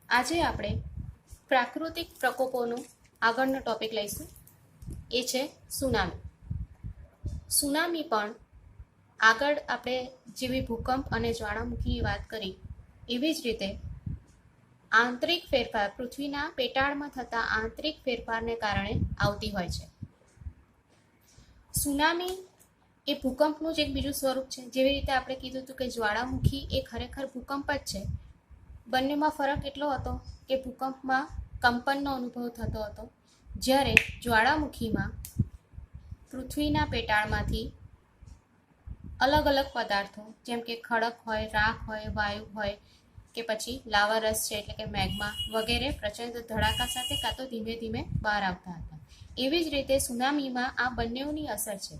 આજે આપણે પ્રાકૃતિક પ્રકોપોનો આગળનો ટોપિક લઈશું. એ છે સુનામી. સુનામી પણ આગળ આપણે જેવી ભૂકંપ અને જ્વાળામુખીની વાત કરી એવી જ રીતે આંતરિક ફેરફાર, પૃથ્વીના પેટાળમાં થતા આંતરિક ફેરફારને કારણે આવતી હોય છે. સુનામી એ ભૂકંપનું જ એક બીજું સ્વરૂપ છે. જેવી રીતે આપણે કીધું હતું કે જ્વાળામુખી એ ખરેખર ભૂકંપ જ છે. બંનેમાં ફરક એટલો હતો કે ભૂકંપમાં કંપનનો અનુભવ થતો હતો, જ્યારે જ્વાળામુખીમાં પૃથ્વીના પેટાળમાંથી અલગ અલગ પદાર્થો જેમ કે ખડક હોય, રાખ હોય, વાયુ હોય કે પછી લાવારસ છે એટલે કે મેગ્મા વગેરે પ્રચંડ ધડાકા સાથે કાં તો ધીમે ધીમે બહાર આવતા હતા. એવી જ રીતે સુનામીમાં આ બંનેની અસર છે.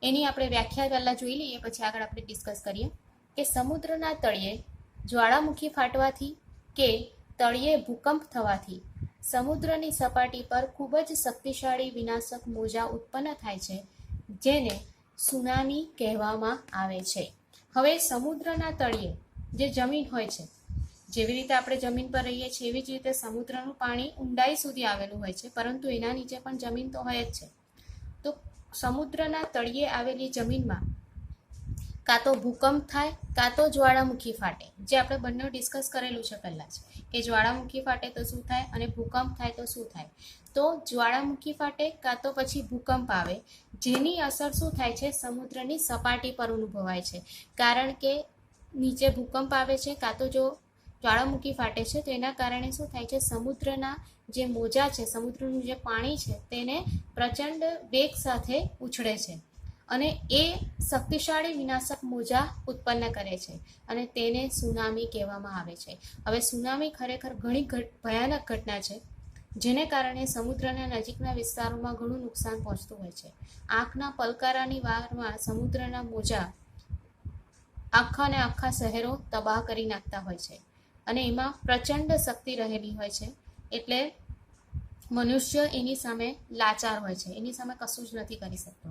એની આપણે વ્યાખ્યા પહેલાં જોઈ લઈએ, પછી આગળ આપણે ડિસ્કસ કરીએ કે સમુદ્રના તળિયે જ્વાળામુખી ફાટવાથી કે તળિયે ભૂકંપ થવાથી સમુદ્રની સપાટી પર ખૂબ જ શક્તિશાળી વિનાશક મોજા ઉત્પન્ન થાય છે, જેને સુનામી કહેવામાં આવે છે. હવે સમુદ્રના તળિયે જે જમીન હોય છે, જેવી રીતે આપણે જમીન પર રહીએ છીએ એવી જ રીતે સમુદ્રનું પાણી ઊંડાઈ સુધી આવેલું હોય છે, પરંતુ એના નીચે પણ જમીન તો હોય જ છે. તો સમુદ્રના તળિયે આવેલી જમીનમાં કાં તો ભૂકંપ થાય કાં તો જ્વાળામુખી ફાટે. જે આપણે બંને ડિસ્કસ કરેલું છે પહેલાં જ કે જ્વાળામુખી ફાટે તો શું થાય અને ભૂકંપ થાય તો શું થાય. તો જ્વાળામુખી ફાટે કાં તો પછી ભૂકંપ આવે, જેની અસર શું થાય છે, સમુદ્રની સપાટી પર અનુભવાય છે. કારણ કે નીચે ભૂકંપ આવે છે કાં તો જો જ્વાળામુખી ફાટે છે તો એના કારણે શું થાય છે, સમુદ્રના જે મોજા છે, સમુદ્રનું જે પાણી છે તેને પ્રચંડ વેગ સાથે ઉછળે છે અને એ શક્તિશાળી વિનાશક મોજા ઉત્પન્ન કરે છે અને તેને સુનામી કહેવામાં આવે છે. હવે સુનામી ખરેખર ઘણી ભયાનક ઘટના છે, જેને કારણે સમુદ્રના નજીકના વિસ્તારોમાં ઘણું નુકસાન પહોંચતું હોય છે. આંખના પલકારાની વારમાં સમુદ્રના મોજા આખા ને આખા શહેરો તબાહ કરી નાખતા હોય છે અને એમાં પ્રચંડ શક્તિ રહેલી હોય છે, એટલે મનુષ્ય એની સામે લાચાર હોય છે, એની સામે કશું જ નથી કરી શકતો.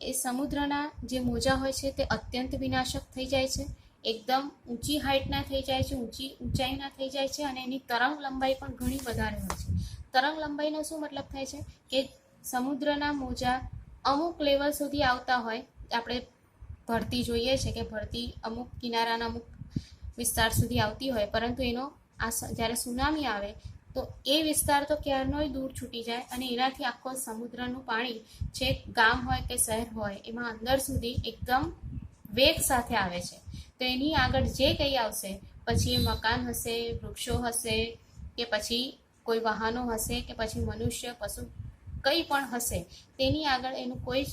એ સમુદ્રના જે મોજા હોય છે તે અત્યંત વિનાશક થઈ જાય છે, એકદમ ઊંચી હાઇટના થઈ જાય છે, ઊંચાઈના થઈ જાય છે અને એની તરંગ લંબાઈ પણ ઘણી વધારે હોય છે. તરંગ લંબાઈનો શું મતલબ થાય છે કે સમુદ્રના મોજા અમુક લેવલ સુધી આવતા હોય. આપણે ભરતી જોઈએ છે કે ભરતી અમુક કિનારાના અમુક વિસ્તાર સુધી આવતી હોય, પરંતુ એનો જ્યારે સુનામી આવે તો એ વિસ્તાર તો ક્યારનોય દૂર છૂટી જાય અને એનાથી આખો સમુદ્રનું પાણી છે ગામ હોય કે શહેર હોય એમાં અંદર સુધી એકદમ વેગ સાથે આવે છે. તો એની આગળ જે કંઈ આવશે, પછી એ મકાન હશે, વૃક્ષો હશે કે પછી કોઈ વાહનો હશે કે પછી મનુષ્ય, પશુ કંઈ પણ હશે, તેની આગળ એનું કોઈ જ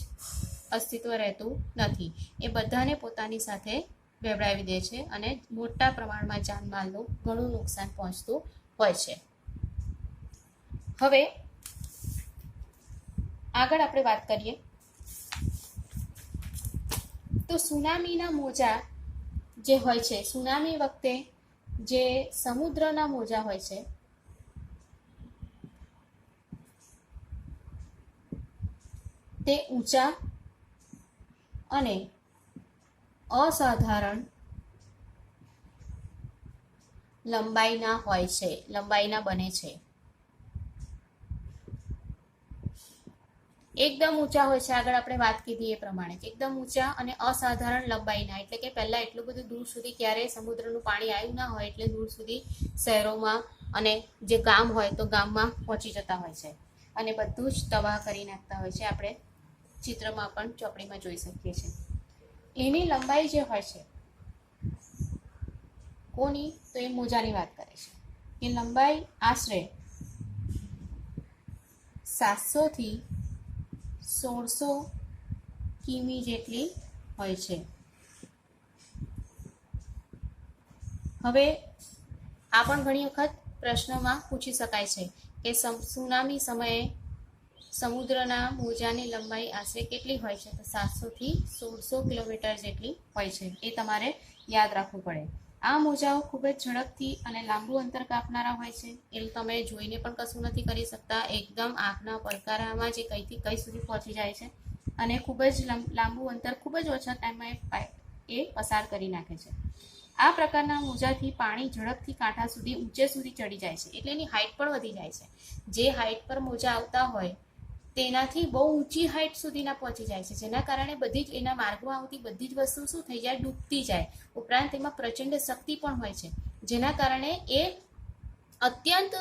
અસ્તિત્વ રહેતું નથી. એ બધાને પોતાની સાથે વેવડાવી દે છે અને મોટા પ્રમાણમાં જાનમાલનું ઘણું નુકસાન પહોંચતું હોય છે. હવે આગળ આપણે વાત કરીએ તો સુનામીના મોજા જે હોય છે, સુનામી વખતે જે સમુદ્રના મોજા હોય છે તે ઊંચા અને અસાધારણ લંબાઈના હોય છે, લંબાઈના બને છે. એકદમ ઊંચા હોય છે, આગળ આપણે વાત કીધી એ પ્રમાણે એકદમ ઊંચા અને અસાધારણ લંબાઈના, એટલે કે પહેલાં એટલું બધું દૂર સુધી ક્યારેય સમુદ્રનું પાણી આવ્યું ના હોય, એટલે દૂર સુધી શહેરોમાં અને જે ગામ હોય તો ગામમાં પહોંચી જતા હોય છે અને બધું જ તબાહ કરી નાખતા હોય છે. આપણે ચિત્રમાં પણ ચોપડીમાં જોઈ શકીએ છીએ. એની લંબાઈ જે હોય છે કોની, તો એ મોજાની વાત કરે છે કે લંબાઈ આશરે 700 થી 1600 કિમી જેટલી હોય છે. હવે આ પણ ઘણી વખત પ્રશ્નમાં પૂછી શકાય છે કે સુનામી સમયે સમુદ્રના મોજાની લંબાઈ આશરે કેટલી હોય છે, તો 700 થી 1600 કિલોમીટર જેટલી હોય છે. એ તમારે યાદ રાખવું પડે. આ મોજાઓ ખૂબ જ ઝડપથી અને લાંબુ અંતર કાપનારા હોય છે. એ તમે જોઈને પણ કશું નથી કરી શકતા, એકદમ આંખના પડકારામાં જે કઈથી કઈ સુધી પહોંચી જાય છે અને ખૂબ જ લાંબુ અંતર ખૂબ જ ઓછા ટાઈમમાં એ પસાર કરી નાખે છે. આ પ્રકારના મોજાથી પાણી ઝડપથી કાંઠા સુધી ઊંચે સુધી ચડી જાય છે, એટલે એની હાઇટ પણ વધી જાય છે. જે હાઇટ પર મોજા આવતા હોય તેનાથી બહુ ઊંચી હાઇટ સુધીના પહોંચી જાય છે, જેના કારણે બધી જ એના માર્ગમાં આવતી બધી જ વસ્તુ શું થઈ જાય, ડૂબતી જાય. ઉપરાંત એમાં પ્રચંડ શક્તિ પણ હોય છે, જેના કારણે એ અત્યંત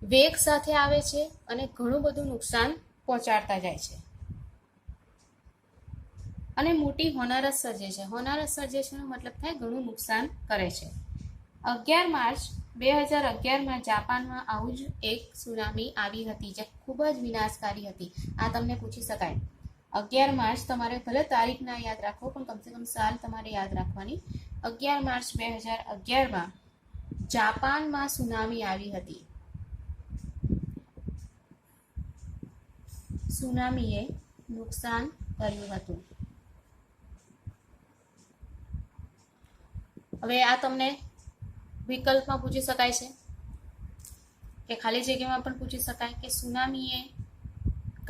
વેગ સાથે આવે છે અને ઘણું બધું નુકસાન પહોંચાડતા જાય છે અને મોટી હોનારત સર્જે છે. હોનારત સર્જે છે મતલબ થાય ઘણું નુકસાન કરે છે. 11 માર્ચ 2011માં જાપાનમાં આવું જ એક સુનામી આવી હતી, જે ખૂબ જ વિનાશકારી હતી. આ તમને પૂછી શકાય. 11 માર્ચ તમારે ભલે તારીખ ના યાદ રાખો, પણ કમસે કમ સાલ તમારે યાદ રાખવાની. 11 માર્ચ 2011માં જાપાનમાં સુનામી આવી હતી. સુનામીએ નુકસાન કર્યું હતું. હવે આ તમને વિકલ્પમાં પૂછી શકાય છે કે ખાલી જગ્યામાં પણ પૂછી શકાય કે સુનામીએ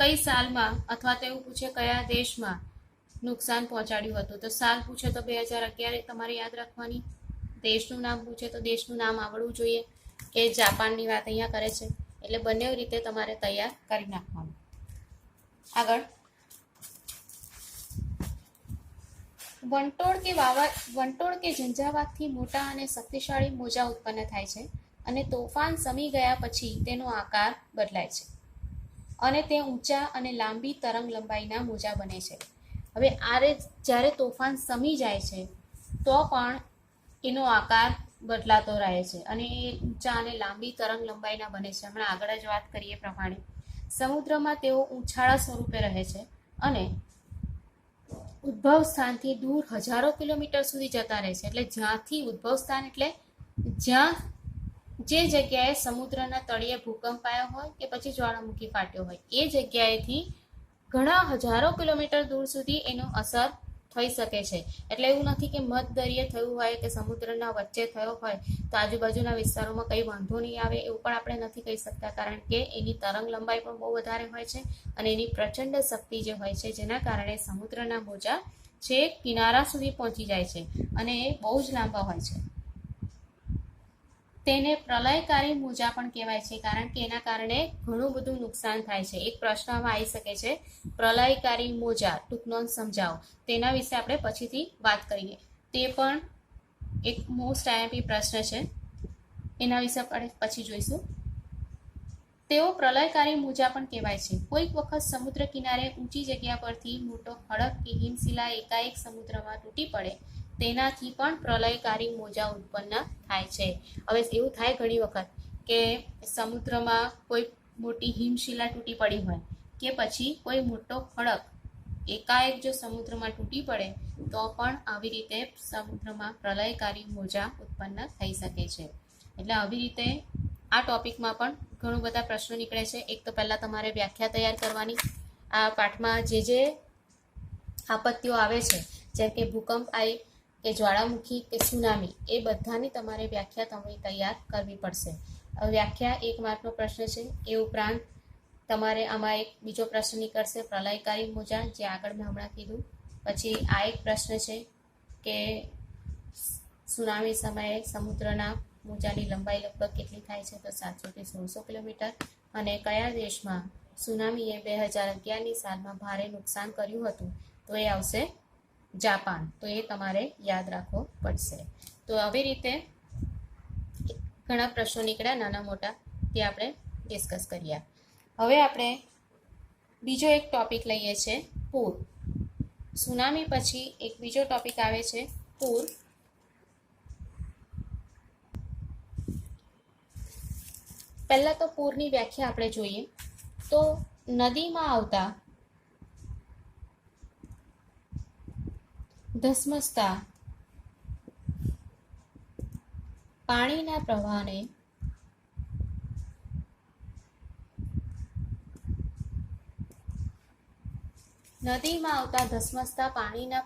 કઈ સાલમાં, અથવા તો એવું પૂછે કયા દેશમાં નુકસાન પહોંચાડ્યું હતું. તો સાલ પૂછે તો 2011 તમારે યાદ રાખવાની. દેશનું નામ પૂછે તો દેશનું નામ આવડવું જોઈએ કે જાપાનની વાત અહીંયા કરે છે, એટલે બંને રીતે તમારે તૈયાર કરી નાખવાનું. આગળ, વંટોળ કે ઝંઝાવાતથી મોટા અને શક્તિશાળી મોજા ઉત્પન્ન થાય છે અને તોફાન શમી ગયા પછી તેનો આકાર બદલાય છે અને તે ઊંચા અને લાંબી તરંગ લંબાઈના મોજા બને છે. હવે જ્યારે તોફાન શમી જાય છે તો પણ એનો આકાર બદલાતો રહે છે અને એ ઊંચા અને લાંબી તરંગ લંબાઈના બને છે. હમણાં આગળ જ વાત કરીએ પ્રમાણે સમુદ્રમાં તેઓ ઉછાળા સ્વરૂપે રહે છે અને ઉદ્ભવ સ્થાનથી દૂર હજારો કિલોમીટર સુધી જતા રહે છે. એટલે જ્યાંથી ઉદ્ભવ સ્થાન એટલે જ્યાં જે જગ્યાએ સમુદ્રના તળિયે ભૂકંપ આવ્યો હોય કે પછી જ્વાળામુખી ફાટ્યો હોય, એ જગ્યાએથી ઘણા હજારો કિલોમીટર દૂર સુધી એનો અસર થઈ શકે છે. એટલે એવું નથી કે મધદરિયે થયું હોય કે સમુદ્રના વચ્ચે થયો હોય તો આજુબાજુના વિસ્તારોમાં કંઈ વાંધો નહીં આવે, એવું પણ આપણે નથી કહી શકતા, કારણ કે એની તરંગ લંબાઈ પણ બહુ વધારે હોય છે અને એની પ્રચંડ શક્તિ જે હોય છે, જેના કારણે સમુદ્રના મોજા છેક કિનારા સુધી પહોંચી જાય છે અને એ બહુ જ લાંબા હોય છે. તેને પ્રલયકારી મોજા પણ કહેવાય છે, કારણ કે એના કારણે ઘણું બધું નુકસાન થાય છે. એક પ્રશ્નમાં આવી શકે છે પ્રલયકારી મોજા, ટૂંક નોંધ સમજાવો. તેના વિશે આપણે પછીથી વાત કરીએ. તે પણ એક મોસ્ટ આઈએમપી પ્રશ્ન છે, એના વિશે આપણે પછી જોઈશું. તેઓ પ્રલયકારી મોજા પણ કહેવાય છે. કોઈક વખત સમુદ્ર કિનારે ઊંચી જગ્યા પરથી મોટો ખડક કે હિમશિલા એકાએક સમુદ્રમાં તૂટી પડે, તેનાથી પણ પ્રલયકારી મોજા ઉત્પન્ન થાય છે. હવે એવું થાય ઘણી વખત કે સમુદ્રમાં કોઈ મોટી હિમશિલા તૂટી પડી હોય કે પછી કોઈ મોટો ખડક એકાએક જો સમુદ્રમાં તૂટી પડે તો પણ આવી રીતે સમુદ્રમાં પ્રલયકારી મોજા ઉત્પન્ન થઈ શકે છે. એટલે આવી રીતે આ ટોપિકમાં પણ ઘણું બધા પ્રશ્નો નીકળે છે. એક તો પહેલાં તમારે વ્યાખ્યા તૈયાર કરવાની. આ પાઠમાં જે આપત્તિઓ આવે છે, જેમ કે ભૂકંપ આવી કે જ્વાળામુખી કે સુનામી, એ બધાની તમારે વ્યાખ્યા તમે તૈયાર કરવી પડશે. વ્યાખ્યા 1 માર્કનો પ્રશ્ન છે. એ ઉપરાંત તમારે આમાં એક બીજો પ્રશ્ન નીકળશે પ્રલયકારી મોજા, જે આગળ મેં હમણાં કીધું. પછી આ એક પ્રશ્ન છે કે સુનામી સમયે સમુદ્રના મોજાની લંબાઈ લગભગ કેટલી થાય છે, તો 700 થી 1600 કિલોમીટર. અને કયા દેશમાં સુનામીએ 2011ની સાલમાં ભારે નુકસાન કર્યું હતું, તો એ આવશે જાપાન. તો એ તમારે યાદ રાખવો પડશે. તો આવી રીતે ઘણા પ્રશ્નો નીકળ્યા નાના મોટા, તે આપણે ડિસ્કસ કર્યા. હવે આપણે બીજો એક ટોપિક લઈએ છીએ પૂર. સુનામી પછી એક બીજો ટોપિક આવે છે પૂર. પહેલા તો પૂરની વ્યાખ્યા આપણે જોઈએ તો નદીમાં આવતા ધસમસતા પાણીના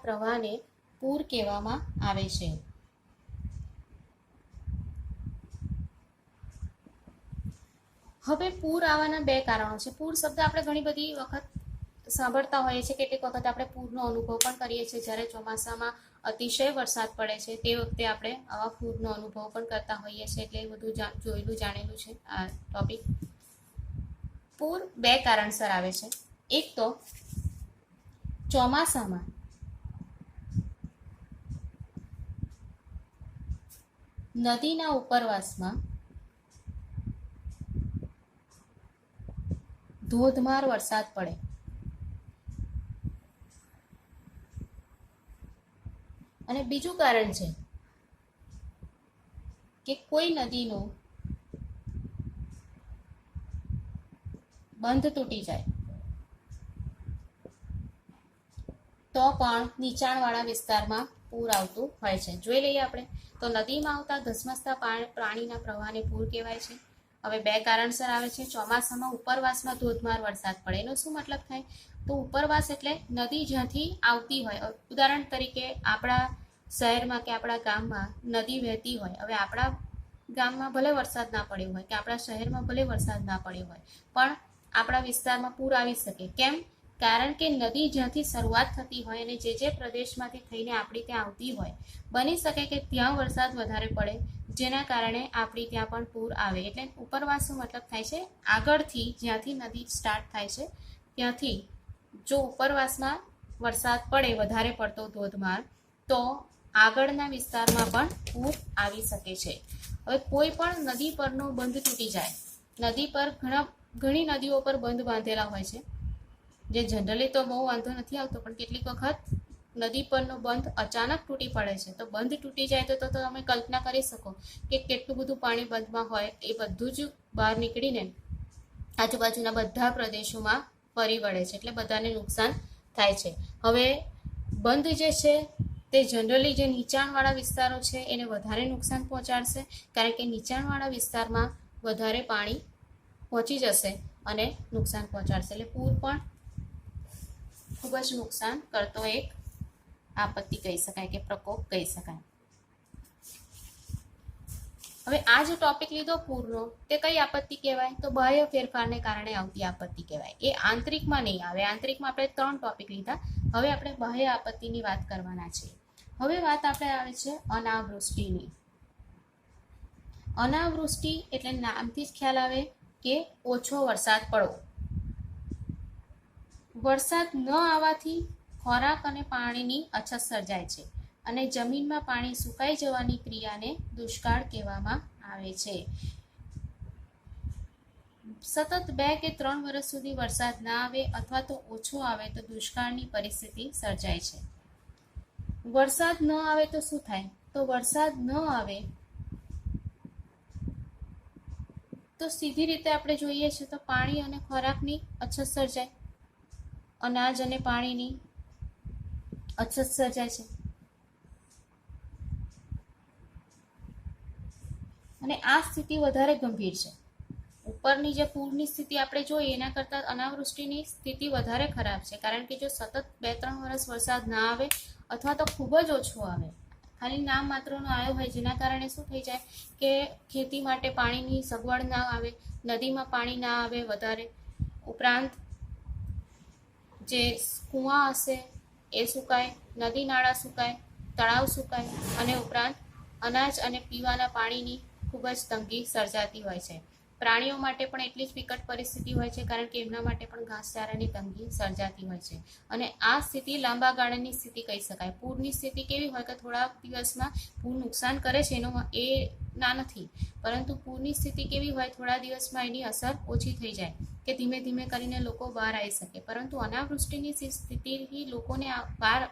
પ્રવાહને પૂર કહેવામાં આવે છે. હવે પૂર આવવાના બે કારણો છે. પૂર શબ્દ આપણે ઘણી બધી વખત સાંભળતા હોઈએ છીએ, કેટલીક વખત આપણે પૂરનો અનુભવ પણ કરીએ છીએ. જ્યારે ચોમાસામાં અતિશય વરસાદ પડે છે તે વખતે આપણે આવા પૂરનો અનુભવ પણ કરતા હોઈએ છીએ, એટલે એ બધું જોયેલું જાણેલું છે આ ટોપિક. પૂર બે કારણસર આવે છે. એક તો ચોમાસામાં નદીના ઉપરવાસમાં ધોધમાર વરસાદ પડે, અને બીજું કારણ છે કે કોઈ નદીનો બંધ તૂટી જાય તો પણ નીચાણવાળા વિસ્તારમાં પૂર આવતું હોય છે. જોઈ લઈએ આપણે. તો નદીમાં આવતા ધસમસતા પાણીના પ્રવાહને પૂર કહેવાય છે. હવે બે કારણસર આવે છે. ચોમાસામાં ઉપરવાસમાં ધોધમાર વરસાદ પડે. એનો શું મતલબ થાય? તો ઉપરવાસ એટલે નદી જ્યાંથી આવતી હોય. ઉદાહરણ તરીકે આપણા શહેરમાં કે આપણા ગામમાં નદી વહેતી હોય. હવે આપણા ગામમાં ભલે વરસાદ ના પડ્યો હોય કે આપણા શહેરમાં ભલે વરસાદ ના પડ્યો હોય, પણ આપણા વિસ્તારમાં પૂર આવી શકે. કેમ? કારણ કે નદી જ્યાંથી શરૂઆત થતી હોય અને જે પ્રદેશમાંથી થઈને આપણી ત્યાં આવતી હોય, બની શકે કે ત્યાં વરસાદ વધારે પડે, જેના કારણે આપણી ત્યાં પણ પૂર આવે. એટલે ઉપરવાસનો મતલબ થાય છે આગળથી, જ્યાંથી નદી સ્ટાર્ટ થાય છે ત્યાંથી જો ઉપરવાસમાં વરસાદ પડે વધારે પડતો ધોધમાર, તો આગળના વિસ્તારમાં પણ પૂર આવી શકે છે. હવે કોઈ પણ નદી પરનો બંધ તૂટી જાય. નદી પર ઘણી નદીઓ પર બંધ બાંધેલા હોય છે, જે જનરલી તો બહુ વાંધો નથી આવતો, પણ કેટલીક વખત નદી પરનો બંધ અચાનક તૂટી પડે છે. તો બંધ તૂટી જાય તો તમે કલ્પના કરી શકો કે કેટલું બધું પાણી બંધમાં હોય. એ બધું જ બહાર નીકળીને આજુબાજુના બધા પ્રદેશોમાં ફરી વળે છે, એટલે બધાને નુકસાન થાય છે. હવે બંધ જે છે તે જનરલી જે નીચાણવાળા વિસ્તારો છે એને વધારે નુકસાન પહોંચાડશે, કારણ કે નીચાણવાળા વિસ્તારમાં વધારે પાણી પહોંચી જશે અને નુકસાન પહોંચાડશે. એટલે પૂર પણ ખૂબ જ નુકસાન કરતો એક આપત્તિ કહી શકાય કે પ્રકોપ કહી શકાય. હવે આ જે ટોપિક લીધો પૂરનો, તે કઈ આપત્તિ કહેવાય? તો બાહ્ય ફેરફારને કારણે આવતી આપત્તિ કહેવાય. એ આંતરિકમાં નહીં આવે. આંતરિકમાં આપણે 3 ટોપિક લીધા. હવે આપણે બાહ્ય આપત્તિની વાત કરવાના છે. હવે વાત આપણે આવે છે અનાવૃષ્ટિની. અનાવૃષ્ટિ એટલે નામથી જ ખ્યાલ આવે કે ઓછો વરસાદ પડવો. વરસાદ ન આવવાથી ખોરાક અને પાણીની અછત સર્જાય છે, અને જમીનમાં પાણી સુકાઈ જવાની ક્રિયાને દુષ્કાળ કહેવામાં આવે છે. સતત 2 કે 3 વર્ષ સુધી વરસાદ ના આવે અથવા તો ઓછો આવે તો દુષ્કાળની પરિસ્થિતિ સર્જાય છે. વરસાદ ન આવે તો શું થાય? તો વરસાદ ન આવે તો સીધી રીતે આપણે જોઈએ છીએ તો પાણી અને ખોરાકની અછત સર્જાય, અનાજ અને પાણીની અછત સર્જાય છે. અને આ સ્થિતિ વધારે ગંભીર છે. ઉપરની જે પૂરની સ્થિતિ આપણે જોઈએ એના કરતાં અનાવૃષ્ટિની સ્થિતિ વધારે ખરાબ છે, કારણ કે જો સતત 2-3 વર્ષ વરસાદ ના આવે અથવા તો ખૂબ જ ઓછો આવે, ખાલી નામ માત્રનો આવ્યો હોય, જેના કારણે શું થઈ જાય કે ખેતી માટે પાણીની સગવડ ના આવે, નદીમાં પાણી ના આવે વધારે, ઉપરાંત જે કૂવા હશે એ સુકાય, નદી નાળા સુકાય, તળાવ સુકાય, અને ઉપરાંત અનાજ અને પીવાના પાણીની ખૂબ જ તંગી સર્જાતી હોય છે. પ્રાણીઓ માટે પણ એટલી જ વિકટ પરિસ્થિતિ હોય છે, કારણ કે એમના માટે પણ ઘાસચારાની તંગી સર્જાતી હોય છે. અને આ સ્થિતિ લાંબા ગાળાની સ્થિતિ કહી શકાય. પૂરની સ્થિતિ કેવી હોય કે થોડા દિવસમાં પૂર નુકસાન કરે છે, એનો એ ના નથી, પરંતુ પૂરની સ્થિતિ કેવી હોય, થોડા દિવસમાં એની અસર ઓછી થઈ જાય કે ધીમે ધીમે કરીને લોકો બહાર આવી શકે. પરંતુ અનાવૃષ્ટિની સ્થિતિથી લોકોને વાર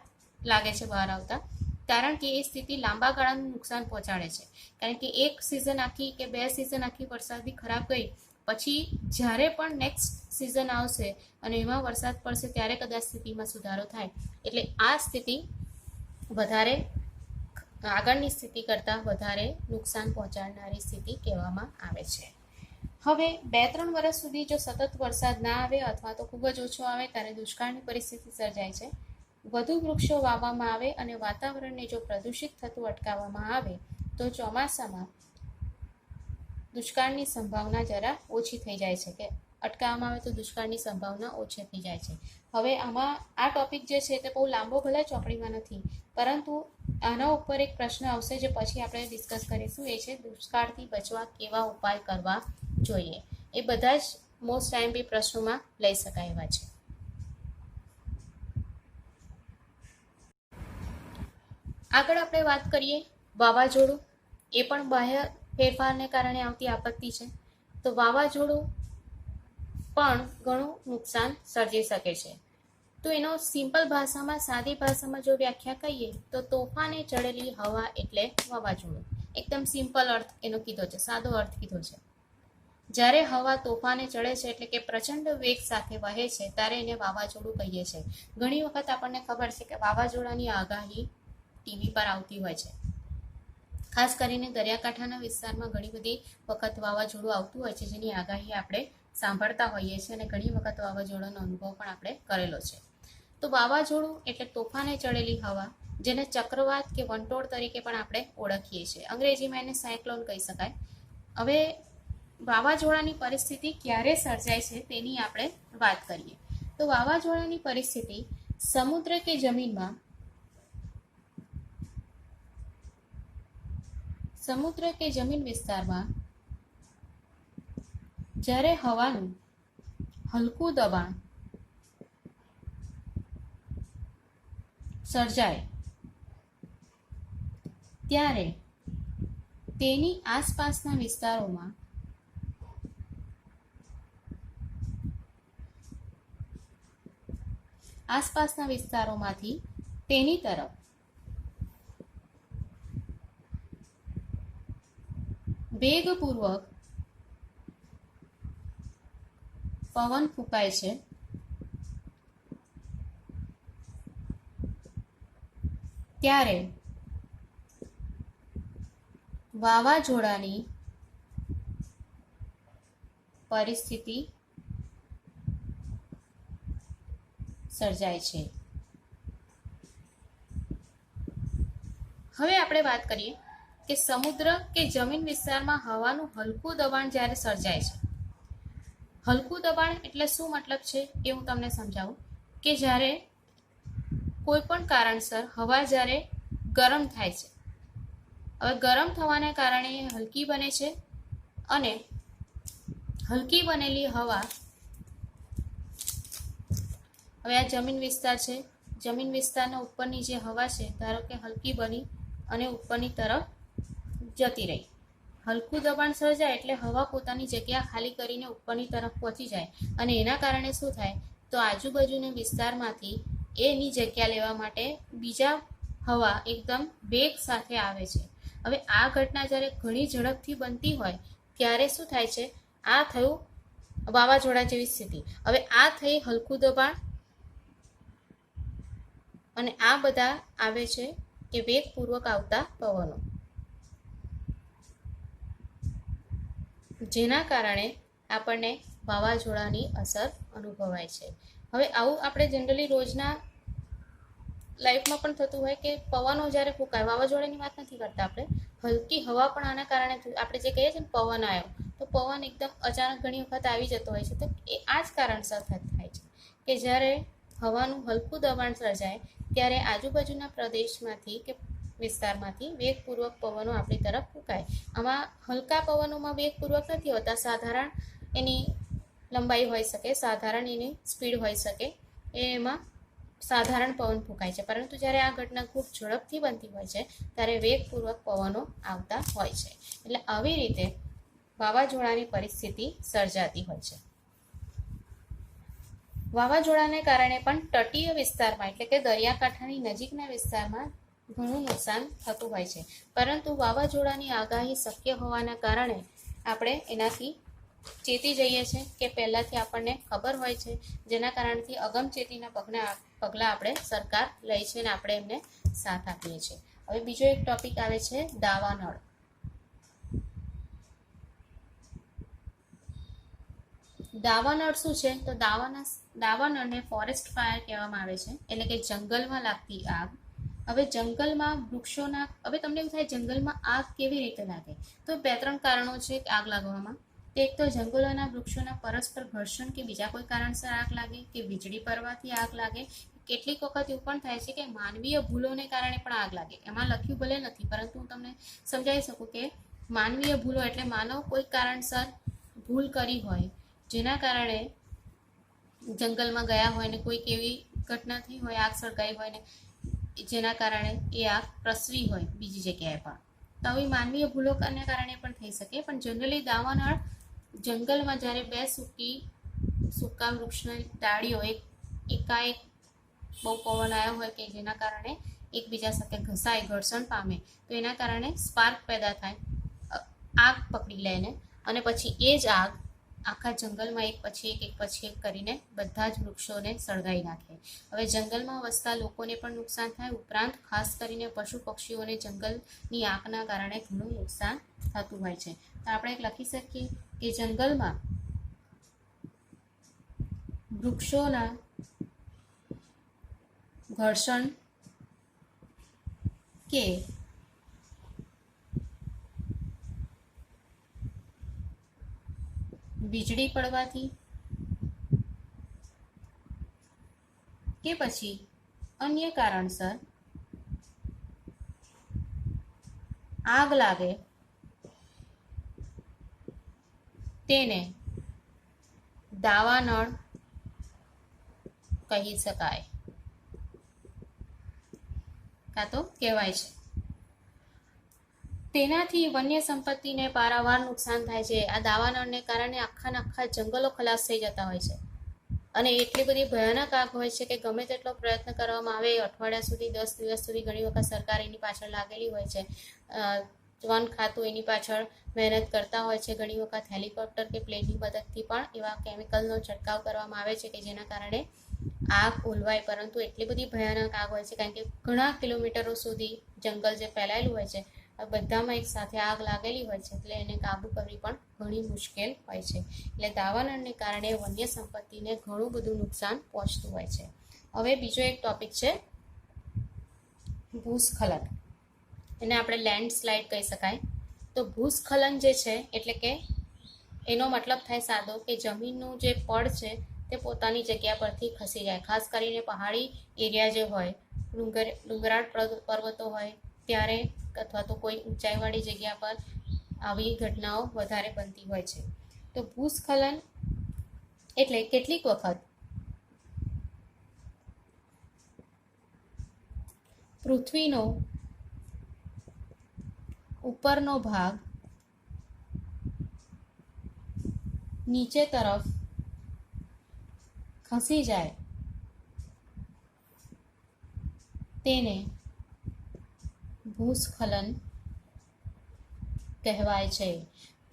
લાગે છે બહાર આવતા, કારણ કે એ સ્થિતિ લાંબા ગાળાનું નુકસાન પહોંચાડે છે. કારણ કે એક સિઝન આખી કે 2 સિઝન આખી વરસાદની ખરાબ ગઈ, પછી જ્યારે પણ નેક્સ્ટ સિઝન આવશે અને એમાં વરસાદ પડશે ત્યારે કદાચ સ્થિતિમાં સુધારો થાય. એટલે આ સ્થિતિ વધારે આગળની સ્થિતિ કરતાં વધારે નુકસાન પહોંચાડનારી સ્થિતિ કહેવામાં આવે છે. હવે 2-3 વર્ષ સુધી જો સતત વરસાદ ના આવે અથવા તો ખૂબ જ ઓછો આવે ત્યારે દુષ્કાળની પરિસ્થિતિ સર્જાય છે. વધુ વૃક્ષો વાવવામાં આવે અને વાતાવરણને જો પ્રદૂષિત થતું અટકાવવામાં આવે તો ચોમાસામાં દુષ્કાળની સંભાવના જરા ઓછી થઈ જાય છે, કે અટકાવવામાં આવે તો દુષ્કાળની સંભાવના ઓછી થઈ જાય છે. હવે આમાં આ ટોપિક જે છે તે બહુ લાંબો ભલે ચોપડીમાં નથી, પરંતુ આના ઉપર એક પ્રશ્ન આવશે જે પછી આપણે ડિસ્કસ કરીશું, એ છે દુષ્કાળથી બચવા કેવા ઉપાય કરવા જોઈએ. એ બધા જ મોસ્ટ ટાઈમ બી પ્રશ્નોમાં લઈ શકાય એવા છે. આગળ આપણે વાત કરીએ વાવાઝોડું. એ પણ બાહ્ય ફેરફારને કારણે આવતી આપત્તિ છે. તો વાવાઝોડું પણ ઘણું નુકસાન સર્જી શકે છે. તો એનો સિમ્પલ ભાષામાં, સાદી ભાષામાં જો વ્યાખ્યા કહીએ તો તોફાને ચડેલી હવા એટલે વાવાઝોડું. એકદમ સિમ્પલ અર્થ એનો કીધો છે, સાદો અર્થ કીધો છે. જ્યારે હવા તોફાને ચડે છે એટલે કે પ્રચંડ વેગ સાથે વહે છે ત્યારે એને વાવાઝોડું કહીએ છીએ. ઘણી વખત આપણને ખબર છે કે વાવાઝોડાની આગાહી ટીવી પર આવતી હોય છે. ખાસ કરીને દરિયાકાંઠાના વિસ્તારમાં ઘણી બધી વખત વાવાઝોડું આવતું હોય છે, જેની આગાહી આપણે સાંભળતા હોઈએ છીએ અને ઘણી વખત વાવાઝોડાનો અનુભવ પણ આપણે કરેલો છે. તો વાવાઝોડું એટલે તોફાને ચડેલી હવા, જેને ચક્રવાત કે વંટોળ તરીકે પણ આપણે ઓળખીએ છીએ. અંગ્રેજીમાં એને સાયક્લોન કહી શકાય. હવે વાવાઝોડાની પરિસ્થિતિ ક્યારે સર્જાય છે તેની આપણે વાત કરીએ. તો વાવાઝોડાની પરિસ્થિતિ સમુદ્ર કે જમીન વિસ્તારમાં જ્યારે હવાનું હલકું દબાણ સર્જાય ત્યારે તેની આસપાસના વિસ્તારોમાંથી તેની તરફ વેગપૂર્વક પવન ફૂંકાય છે. ત્યારે વાવાઝોડાની પરિસ્થિતિ સર્જાય છે. હવે આપણે વાત કરીએ કે સમુદ્ર કે જમીન વિસ્તારમાં હવાનું હલકું દબાણ જ્યારે સર્જાય છે. હલકું દબાણ એટલે શું મતલબ છે એ હું તમને સમજાવું. કે જ્યારે કોઈ પણ કારણસર હવા જ્યારે ગરમ થાય છે, હવે ગરમ થવાને કારણે હલકી બને છે અને હલકી બનેલી હવા, હવે આ જમીન વિસ્તાર છે, જમીન વિસ્તારના ઉપરની જે હવા છે, ધારો કે હલકી બની અને ઉપરની તરફ જતી રહી. હલકું દબાણ સર્જાય એટલે હવા પોતાની જગ્યા ખાલી કરીને ઉપરની તરફ પહોંચી જાય અને એના કારણે શું થાય તો આજુબાજુના વિસ્તારમાંથી એની જગ્યા લેવા માટે બીજા હવા એકદમ વેગ સાથે આવે છે. હવે આ ઘટના જ્યારે ઘણી ઝડપથી બનતી હોય ત્યારે શું થાય છે, આ થયું વાવાઝોડા જેવી સ્થિતિ. હવે આ થઈ હલકું દબાણ અને આ બધા આવે છે કે વેગપૂર્વક આવતા પવનો, જેના કારણે આપણને વાવાઝોડાની અસર અનુભવાય છે. હવે આવું આપણે જનરલી રોજના લાઈફમાં પણ થતું હોય કે પવનો જ્યારે ફૂંકાય, વાવાઝોડાની વાત નથી કરતા આપણે, હલકી હવા પણ આના કારણે આપણે જે કહીએ છીએ ને પવન આવ્યો, તો પવન એકદમ અચાનક ઘણી વખત આવી જતો હોય છે. તો એ આ જ કારણસર થાય છે કે જ્યારે હવાનું હલકું દબાણ સર્જાય ત્યારે આજુબાજુના પ્રદેશમાંથી કે વિસ્તારમાંથી વેગપૂર્વક પવનો આપણી તરફ ફૂંકાય. આમાં હલકા પવનોમાં વેગપૂર્વક નથી હોતા, સાધારણ એની લંબાઈ હોઈ શકે, સાધારણ એની સ્પીડ હોઈ શકે, એમાં સાધારણ પવન ફૂંકાય છે. પરંતુ જ્યારે આ ઘટના ખૂબ ઝડપથી બનતી હોય છે ત્યારે વેગપૂર્વક પવનો આવતા હોય છે. એટલે આવી રીતે વાવાઝોડાની પરિસ્થિતિ સર્જાતી હોય છે. વાવાઝોડાને કારણે પણ તટીય વિસ્તારમાં એટલે કે દરિયાકાંઠાની નજીકના વિસ્તારમાં ઘણું નુકસાન થતું હોય છે. પરંતુ વાવાઝોડાની આગાહી શક્ય હોવાના કારણે આપણે એનાથી ચેતી જઈએ છીએ કે પહેલાંથી આપણને ખબર હોય છે, જેના કારણથી અગમચેતીના પગલાં આપણે સરકાર લે છે અને આપણે એમને સાથ આપીએ છીએ. હવે બીજો એક ટોપિક આવે છે દાવાનળ. દાવાનળ શું છે? તો દાવાનળને ફોરેસ્ટ ફાયર કહેવામાં આવે છે, એટલે કે જંગલમાં લાગતી આગ. હવે જંગલમાં વૃક્ષોના, હવે તમને એવું થાય જંગલમાં આગ કેવી રીતે લાગે? તો 2-3 કારણો છે આગ લાગવામાં. એક તો જંગલોના વૃક્ષોના પરસ્પર ઘર્ષણ કે બીજા કોઈ કારણસર આગ લાગે, કે વીજળી પડવાથી આગ લાગે, કેટલીક વખત એવું પણ થાય છે કે માનવીય ભૂલોને કારણે પણ આગ લાગે. એમાં લખ્યું ભલે નથી, પરંતુ હું તમને સમજાવી શકું કે માનવીય ભૂલો એટલે માનવ કોઈ કારણસર ભૂલ કરી હોય, જેના કારણે જંગલમાં ગયા હોય ને કોઈક એવી ઘટના થઈ હોય, આગ સળગાઈ હોય ને જેના કારણે એ આગ પ્રસરી હોય બીજી જગ્યાએ પણ. તો આવી માનવીય ભૂલોને કારણે પણ થઈ શકે. પણ જનરલી દાવાનળ જંગલમાં જ્યારે બે સૂકા વૃક્ષની ડાળીઓ એકાએક બહુ પવન આવ્યો હોય કે જેના કારણે એકબીજા સાથે ઘસાય, ઘર્ષણ પામે, તો એના કારણે સ્પાર્ક પેદા થાય, આગ પકડી લે ને, અને પછી એ જ આગ આખા જંગલમાં એક પછી એક કરીને બધા જ વૃક્ષોને સળગાઈ નાખે. હવે જંગલમાં વસતા લોકોને પણ નુકસાન થાય, ઉપરાંત ખાસ કરીને પશુ પક્ષીઓને જંગલની આગના કારણે ઘણું નુકસાન થતું હોય છે. તો આપણે લખી શકીએ કે જંગલમાં વૃક્ષોના ઘર્ષણ કે વીજળી પડવાથી કે પછી અન્ય કારણસર આગ લાગે તેને દાવાનળ કહી શકાય, કાં તો કહેવાય છે. તેનાથી વન્ય સંપત્તિને પારાવાર નુકસાન થાય છે. આ દાવાનળને કારણે આખા જંગલો ખલાસ થઈ જતા હોય છે, અને એટલી બધી ભયાનક આગ હોય છે કે ગમે તેટલો પ્રયત્ન કરવામાં આવે, અઠવાડિયા સુધી, 10 દિવસ સુધી ઘણી વખત સરકાર એની પાછળ લાગેલી હોય છે, વન ખાતું એની પાછળ મહેનત કરતા હોય છે. ઘણી વખત હેલિકોપ્ટર કે પ્લેનની મદદથી પણ એવા કેમિકલનો છંટકાવ કરવામાં આવે છે કે જેના કારણે આગ ઓલવાય. પરંતુ એટલી બધી ભયાનક આગ હોય છે કારણ કે ઘણા કિલોમીટરો સુધી જંગલ જે ફેલાયેલું હોય છે, બધામાં એક સાથે આગ લાગેલી હોય છે, એટલે એને કાબુ કરવી પણ ઘણી મુશ્કેલ હોય છે. એટલે દાવાનળને કારણે વન્ય સંપત્તિને ઘણું બધું નુકસાન પહોંચતું હોય છે. હવે બીજો એક ટોપિક છે ભૂસ્ખલન. એને આપણે લેન્ડસ્લાઇડ કહી શકાય. તો ભૂસ્ખલન જે છે એટલે કે એનો મતલબ થાય સાદો કે જમીનનું જે પડ છે તે પોતાની જગ્યા પરથી ખસી જાય. ખાસ કરીને પહાડી એરિયા જે હોય, ડુંગરાળ પર્વતો હોય ત્યારે, અથવા તો કોઈ ઊંચાઈવાળી જગ્યા પર આવી ઘટનાઓ વધારે બનતી હોય છે. તો ભૂસ્ખલન એટલે કેટલીક વખત પૃથ્વીનો ઉપરનો ભાગ નીચે તરફ ખસી જાય તેને ભૂસ્ખલન કહેવાય છે.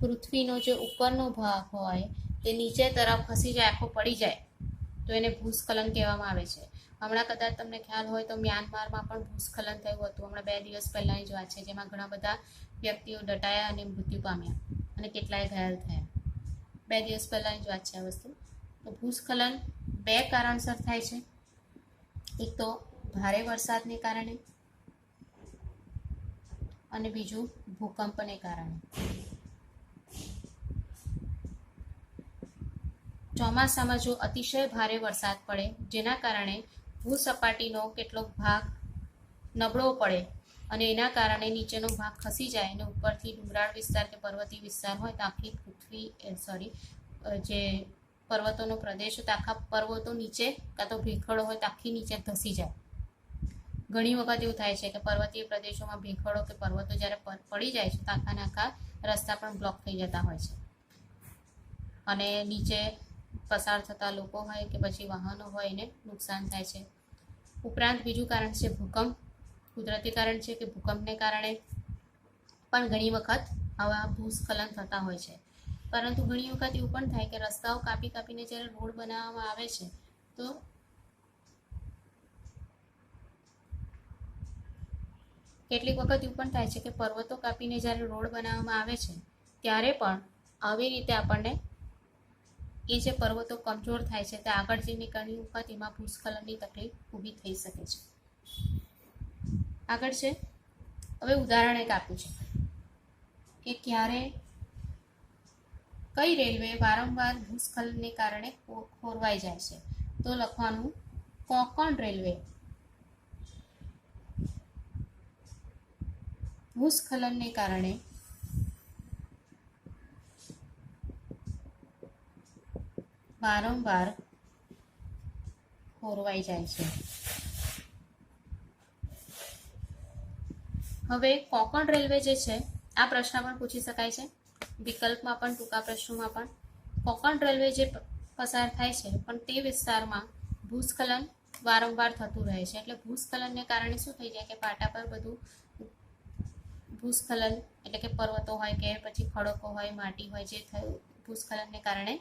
પૃથ્વીનો જે ઉપરનો ભાગ હોય તે નીચે તરફ ખસી જાય, આખો પડી જાય, તો એને ભૂસ્ખલન કહેવામાં આવે છે. હમણાં કદાચ તમને ખ્યાલ હોય તો મ્યાનમારમાં પણ ભૂસ્ખલન થયું હતું. હમણાં 2 દિવસ પહેલાંની જ વાત છે, જેમાં ઘણા બધા વ્યક્તિઓ દટાયા અને મૃત્યુ પામ્યા અને કેટલાય ઘાયલ થયા. 2 દિવસ પહેલાંની જ વાત છે આ વસ્તુ. તો ભૂસ્ખલન 2 કારણસર થાય છે. એક તો ભારે વરસાદને કારણે અને બીજું ભૂકંપને કારણે. ચોમાસામાં જો અતિશય ભારે વરસાદ પડે જેના કારણે ભૂસપાટીનો કેટલોક ભાગ નબળો પડે અને એના કારણે નીચેનો ભાગ ખસી જાય અને ઉપરથી ડુંગરાળ વિસ્તાર કે પર્વતીય વિસ્તાર હોય તો આખી જે પર્વતોનો પ્રદેશ હોય તો આખા પર્વતો નીચે, કાં તો ભેખડો હોય તો આખી નીચે ધસી જાય. ઘણી વખત એવું થાય છે કે પર્વતીય પ્રદેશોમાં ભેખડો કે પર્વતો જ્યારે પડી જાય છે તો આખા રસ્તા પણ બ્લોક થઈ જતા હોય છે, અને નીચે પસાર થતા લોકો હોય કે પછી વાહનો હોય એને નુકસાન થાય છે. ઉપરાંત બીજું કારણ છે ભૂકંપ. કુદરતી કારણ છે કે ભૂકંપને કારણે પણ ઘણી વખત આવા ભૂસ્ખલન થતા હોય છે. પરંતુ ઘણી વખત એવું પણ થાય કે રસ્તાઓ કાપીને જ્યારે રોડ બનાવવામાં આવે છે તો કેટલીક વખત એવું પણ થાય છે કે પર્વતો કાપીને જ્યારે રોડ બનાવવામાં આવે છે ત્યારે પણ આવી રીતે આપણને એ જે પર્વતો કમજોર થાય છે તે આગળ જઈને ઘણી વખત એમાં ભૂસ્ખલનની તકલીફ ઊભી થઈ શકે છે. આગળ છે, હવે ઉદાહરણ એક આપ્યું છે કે ક્યારે કઈ રેલવે વારંવાર ભૂસ્ખલનને કારણે ખોરવાઈ જાય છે. તો લખવાનું કોંકણ રેલવે ભૂસ્ખલનને કારણે વારંવાર ખોરવાઈ જાય છે. હવે કોંકણ રેલવે જે છે આ પ્રશ્ન પણ પૂછી શકાય છે, વિકલ્પમાં પણ ટૂંકા પ્રશ્નોમાં પણ. કોંકણ રેલવે જે પસાર થાય છે પણ તે વિસ્તારમાં ભૂસ્ખલન વારંવાર થતું રહે છે. એટલે ભૂસ્ખલનને કારણે શું થઈ જાય કે પાટા પર બધું ભૂસ્ખલન એટલે કે પર્વતો હોય કે પછી ખડકો હોય, માટી હોય, જે થયું ભૂસ્ખલનને કારણે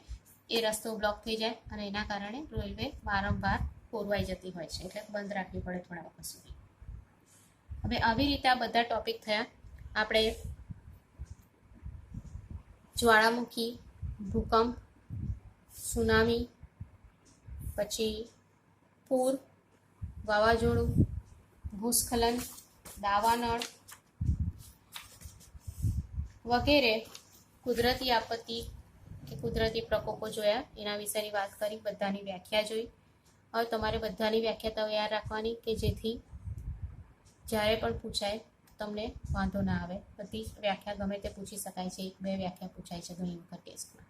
એ રસ્તો બ્લોક થઈ જાય અને એના કારણે રેલવે વારંવાર ખોરવાઈ જતી હોય છે, એટલે બંધ રાખવી પડે થોડા વખત સુધી. હવે આવી રીતે આ બધા ટોપિક થયા. આપણે જ્વાળામુખી, ભૂકંપ, સુનામી, પછી પૂર, વાવાઝોડું, ભૂસ્ખલન, દાવાનળ વગેરે કુદરતી આપત્તિ કે કુદરતી પ્રકોપો જોયા, એના વિશેની વાત કરી, બધાની વ્યાખ્યા જોઈ. હવે તમારે બધાની વ્યાખ્યા તૈયાર રાખવાની કે જેથી જ્યારે પણ પૂછાય તમને વાંધો ના આવે. બધી વ્યાખ્યા ગમે તે પૂછી શકાય છે, 1-2 વ્યાખ્યા પૂછાય છે ઘણી વખત ટેસ્ટમાં.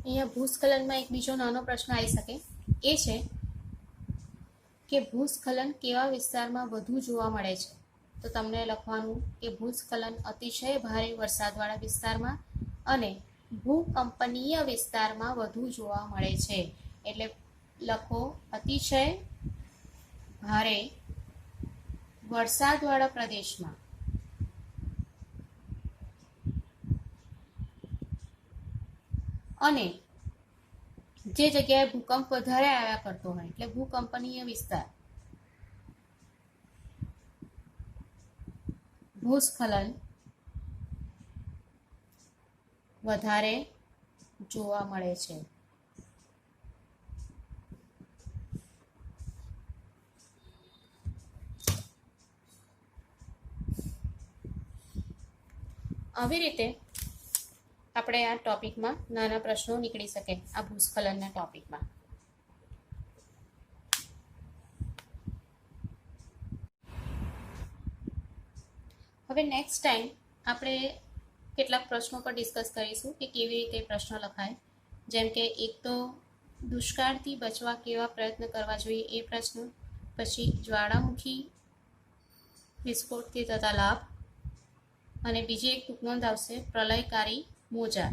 અહીંયા ભૂસ્ખલનમાં એક બીજો નાનો પ્રશ્ન આવી શકે, એ છે કે ભૂસ્ખલન કેવા વિસ્તારમાં વધુ જોવા મળે છે. તો તમને લખવાનું કે ભૂસ્ખલન અતિશય ભારે વરસાદવાળા વિસ્તારમાં અને ભૂકંપનીય વિસ્તારમાં વધુ જોવા મળે છે. એટલે લખો અતિશય ભારે વરસાદવાળા પ્રદેશમાં અને જે જગ્યાએ ભૂકંપ વધારે આવ્યા કરતો હોય એટલે ભૂકંપનીય વિસ્તાર ભૂસ્ખલન વધારે જોવા મળે છે. આવી રીતે આપણે આ ટોપિકમાં નાના પ્રશ્નો નીકળી શકે આ ભૂસ્ખલનના ટોપિકમાં. હવે નેક્સ્ટ ટાઈમ આપણે કેટલાક પ્રશ્નો પર ડિસ્કસ કરીશું કે કેવી રીતે પ્રશ્ન લખાય. જેમ કે એક તો દુષ્કાળથી બચવા કેવા પ્રયત્ન કરવા જોઈએ એ પ્રશ્ન, પછી જ્વાળામુખી વિસ્ફોટથી થતા લાભ, અને બીજી એક ટૂંકનોંધ આવશે પ્રલયકારી મોજા.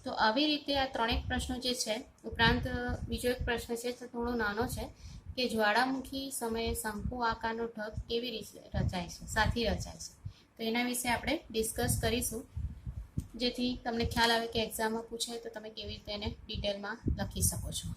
તો આવી રીતે આ 3 પ્રશ્નો જે છે, ઉપરાંત બીજો એક પ્રશ્ન છે તો થોડો નાનો છે કે જ્વાળામુખી સમયે શંકુ આકારનો ઢગ કેવી રીતે રચાય છે, સાથી રચાય છે. તો એના વિશે આપણે ડિસ્કસ કરીશું, જેથી તમને ખ્યાલ આવે કે એક્ઝામમાં પૂછાય તો તમે કેવી રીતે એને ડિટેલમાં લખી શકો છો.